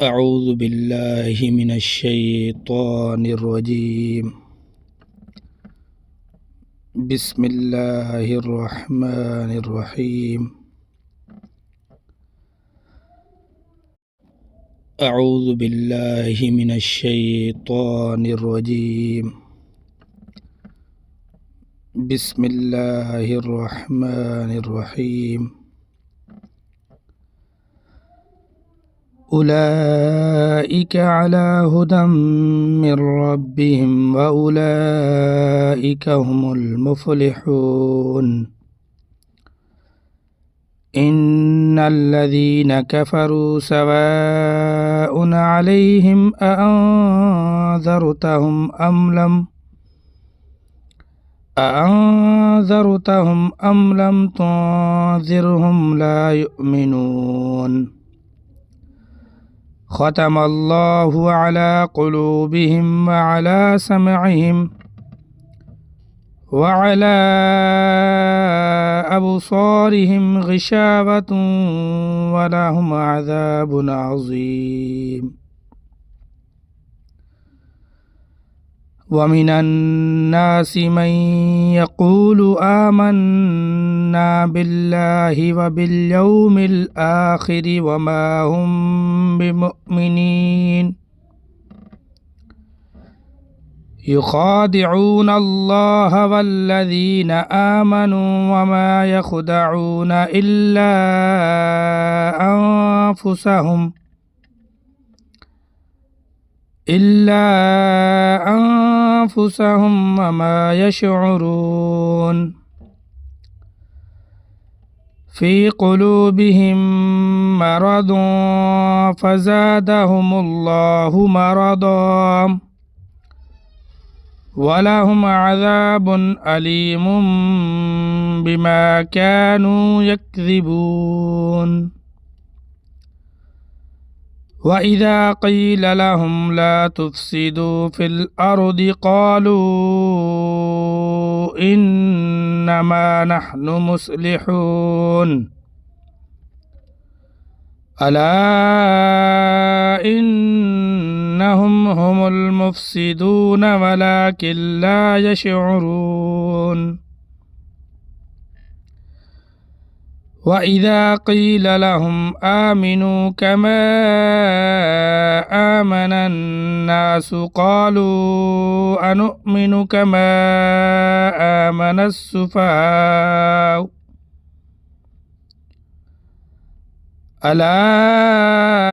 أعوذ بالله من الشيطان الرجيم. بسم الله الرحمن الرحيم. أعوذ بالله من الشيطان الرجيم. بسم الله الرحمن الرحيم. أولئك على هدى من ربهم وأولئك هم المفلحون. إن الذين كفروا سواء عليهم أأنذرتهم أم لم تنذرهم لا يؤمنون. ختم الله على قلوبهم وعلى سمعهم وعلى أبصارهم غشاوة ولهم عذاب عظيم. ومن الناس من يقول آمنا بالله وباليوم الآخر وما هم بمؤمنين. يخادعون الله والذين آمنوا وما يخدعون إلا أنفسهم وما يشعرون. في قلوبهم مرض فزادهم الله مرضا ولهم عذاب أليم بما كانوا يكذبون. وإذا قيل لهم لا تفسدوا في الأرض قالوا إنما نحن مصلحون. ألا إنهم هم المفسدون ولكن لا يشعرون. وإذا قيل لهم آمنوا كما آمن الناس قالوا أنؤمن كما آمن السفهاء. ألا